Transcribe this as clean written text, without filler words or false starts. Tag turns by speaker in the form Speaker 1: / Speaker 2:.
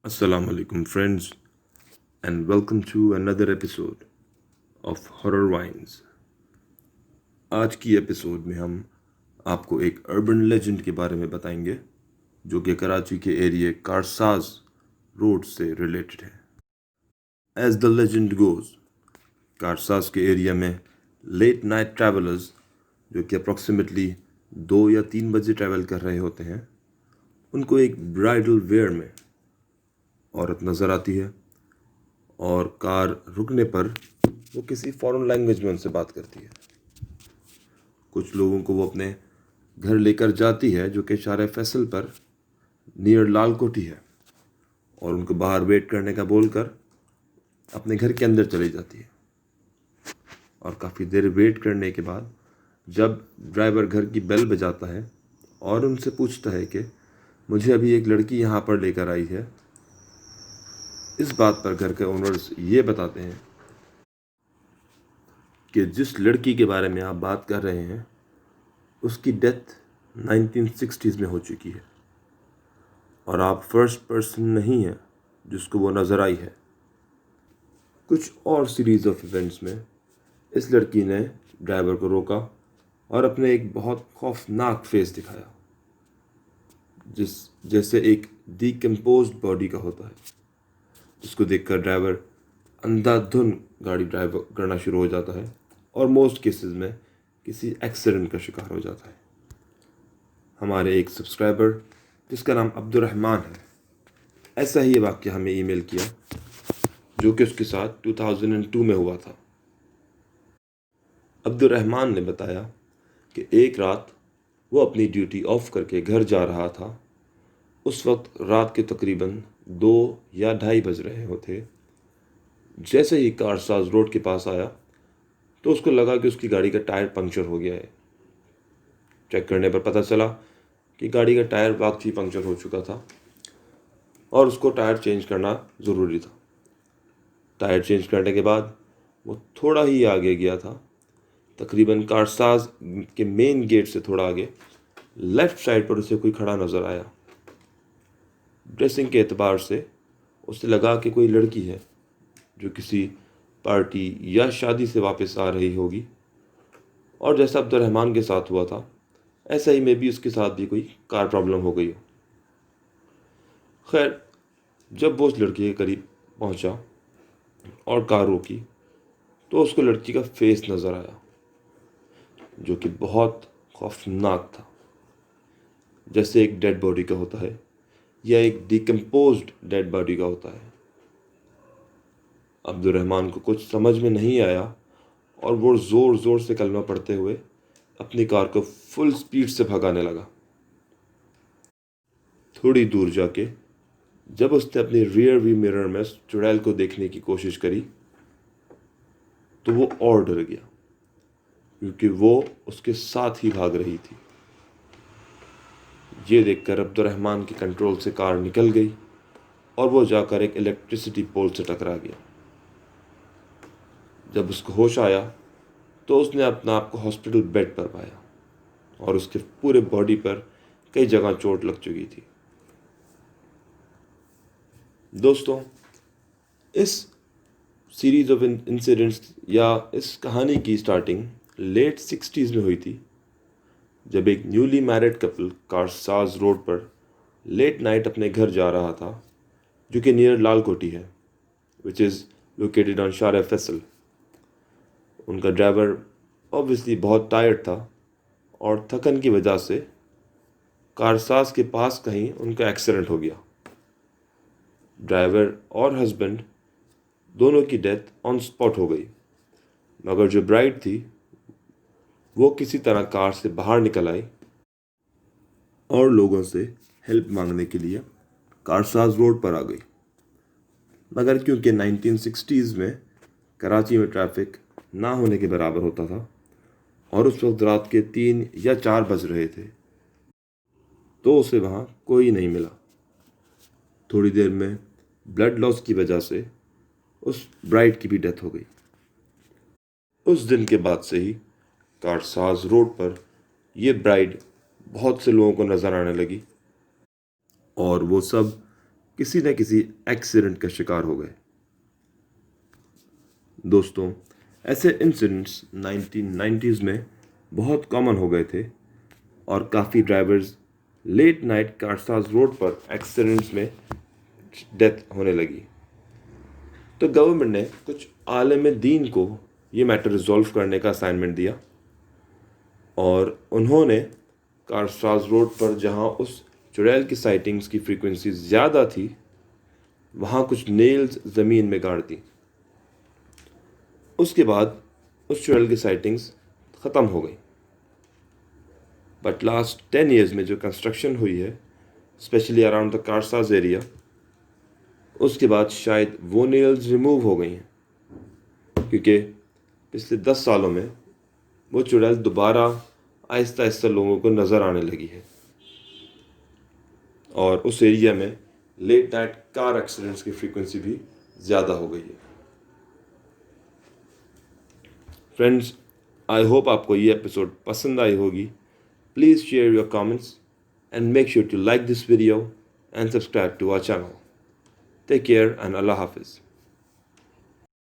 Speaker 1: Assalamu alaikum friends and welcome to another episode of Horror Wines. آج کی episode میں ہم آپ کو ایک اربن لیجنڈ کے بارے میں بتائیں گے جو کہ کراچی کے ایریے کارساز روڈ سے ریلیٹڈ ہے. ایز دا لیجنڈ گوز، کارساز کے ایریا میں لیٹ نائٹ ٹریولرز جو کہ اپروکسیمیٹلی 2 یا 3 بجے ٹریول کر رہے ہوتے ہیں، ان کو ایک برائڈل ویئر میں عورت نظر آتی ہے اور کار رکنے پر وہ کسی فارن لینگویج میں ان سے بات کرتی ہے. کچھ لوگوں کو وہ اپنے گھر لے کر جاتی ہے جو کہ شارع فیصل پر نیئر لال کوٹھی ہے، اور ان کو باہر ویٹ کرنے کا بول کر اپنے گھر کے اندر چلی جاتی ہے. اور کافی دیر ویٹ کرنے کے بعد جب ڈرائیور گھر کی بیل بجاتا ہے اور ان سے پوچھتا ہے کہ مجھے ابھی ایک لڑکی یہاں پر لے کر آئی ہے، اس بات پر گھر کے اونرز یہ بتاتے ہیں کہ جس لڑکی کے بارے میں آپ بات کر رہے ہیں اس کی ڈیتھ 1960s میں ہو چکی ہے، اور آپ فرسٹ پرسن نہیں ہیں جس کو وہ نظر آئی ہے. کچھ اور سیریز آف ایونٹس میں اس لڑکی نے ڈرائیور کو روکا اور اپنے ایک بہت خوفناک فیس دکھایا، جیسے ایک ڈیکمپوزڈ باڈی کا ہوتا ہے، جس کو دیکھ کر ڈرائیور اندھا دھن گاڑی ڈرائیو کرنا شروع ہو جاتا ہے اور موسٹ کیسز میں کسی ایکسیڈنٹ کا شکار ہو جاتا ہے. ہمارے ایک سبسکرائبر جس کا نام عبد الرحمن ہے، ایسا ہی یہ واقعہ ہمیں ای میل کیا جو کہ اس کے ساتھ 2002 میں ہوا تھا. عبد الرحمن نے بتایا کہ ایک رات وہ اپنی ڈیوٹی آف کر کے گھر جا رہا تھا. اس وقت رات کے تقریباً 2 یا 2:30 بج رہے ہوتے. جیسے ہی کارساز روڈ کے پاس آیا تو اس کو لگا کہ اس کی گاڑی کا ٹائر پنکچر ہو گیا ہے. چیک کرنے پر پتہ چلا کہ گاڑی کا ٹائر واقعی پنکچر ہو چکا تھا اور اس کو ٹائر چینج کرنا ضروری تھا. ٹائر چینج کرنے کے بعد وہ تھوڑا ہی آگے گیا تھا، تقریباً کارساز کے مین گیٹ سے تھوڑا آگے لیفٹ سائڈ پر اسے کوئی کھڑا نظر آیا. ڈریسنگ کے اعتبار سے اسے لگا کہ کوئی لڑکی ہے جو کسی پارٹی یا شادی سے واپس آ رہی ہوگی، اور جیسا عبد الرحمن کے ساتھ ہوا تھا ایسا ہی میں بھی اس کے ساتھ بھی کوئی کار پرابلم ہو گئی ہو. خیر، جب وہ اس لڑکی کے قریب پہنچا اور کار روکی تو اس کو لڑکی کا فیس نظر آیا جو کہ بہت خوفناک تھا، جیسے ایک ڈیڈ باڈی کا ہوتا ہے یا ایک ڈیکمپوزڈ ڈیڈ باڈی کا ہوتا ہے. عبد الرحمن کو کچھ سمجھ میں نہیں آیا اور وہ زور زور سے کلمہ پڑھتے ہوئے اپنی کار کو فل سپیڈ سے بھگانے لگا. تھوڑی دور جا کے جب اس نے اپنی ریئر وی میرر میں چڑیل کو دیکھنے کی کوشش کری تو وہ اور ڈر گیا، کیونکہ وہ اس کے ساتھ ہی بھاگ رہی تھی. یہ دیکھ کر عبد الرحمن کے کنٹرول سے کار نکل گئی اور وہ جا کر ایک الیکٹریسٹی پول سے ٹکرا گیا. جب اس کو ہوش آیا تو اس نے اپنا آپ کو ہاسپٹل بیڈ پر پایا اور اس کے پورے باڈی پر کئی جگہ چوٹ لگ چکی تھی. دوستوں، اس سیریز آف انسیڈنٹس یا اس کہانی کی سٹارٹنگ لیٹ 60s میں ہوئی تھی، جب ایک نیولی میرڈ کپل کارساز روڈ پر لیٹ نائٹ اپنے گھر جا رہا تھا جو کہ نیئر لال کوٹھی ہے، وچ از لوکیٹڈ آن شارع فیصل. ان کا ڈرائیور اوبویسلی بہت ٹائرڈ تھا اور تھکن کی وجہ سے کارساز کے پاس کہیں ان کا ایکسیڈنٹ ہو گیا. ڈرائیور اور ہسبینڈ دونوں کی ڈیتھ آن سپاٹ ہو گئی، مگر جو برائڈ تھی وہ کسی طرح کار سے باہر نکل آئی اور لوگوں سے ہیلپ مانگنے کے لیے کارساز روڈ پر آ گئی. مگر کیونکہ 1960s میں کراچی میں ٹریفک نہ ہونے کے برابر ہوتا تھا اور اس وقت رات کے 3 یا 4 بج رہے تھے، تو اسے وہاں کوئی نہیں ملا. تھوڑی دیر میں بلڈ لاس کی وجہ سے اس برائڈ کی بھی ڈیتھ ہو گئی. اس دن کے بعد سے ہی کارساز روڈ پر یہ برائڈ بہت سے لوگوں کو نظر آنے لگی اور وہ سب کسی نہ کسی ایکسیڈنٹ کا شکار ہو گئے۔ دوستوں، ایسے انسیڈنٹس 1990s میں بہت کامن ہو گئے تھے اور کافی ڈرائیورز لیٹ نائٹ کارساز روڈ پر ایکسیڈنٹس میں ڈیتھ ہونے لگی۔ تو گورنمنٹ نے کچھ عالم دین کو یہ میٹر ریزولو کرنے کا اسائنمنٹ دیا، اور انہوں نے کارساز روڈ پر جہاں اس چڑیل کی سائٹنگز کی فریکوینسی زیادہ تھی وہاں کچھ نیلز زمین میں گاڑ دی۔ اس کے بعد اس چڑیل کی سائٹنگز ختم ہو گئی، بٹ لاسٹ 10 ایئرز میں جو کنسٹرکشن ہوئی ہے especially around the Karsaz area, اس کے بعد شاید وہ نیلز ریموو ہو گئی ہیں، کیونکہ پچھلے 10 سالوں میں وہ چڑیل دوبارہ آہستہ آہستہ لوگوں کو نظر آنے لگی ہے، اور اس ایریا میں لیٹ نائٹ کار ایکسیڈنٹس کی فریکوینسی بھی زیادہ ہو گئی ہے۔ فرینڈز، آئی ہوپ آپ کو یہ ایپیسوڈ پسند آئی ہوگی۔ Please share your comments and make sure to like this video and subscribe to our channel. Take care and اللہ حافظ۔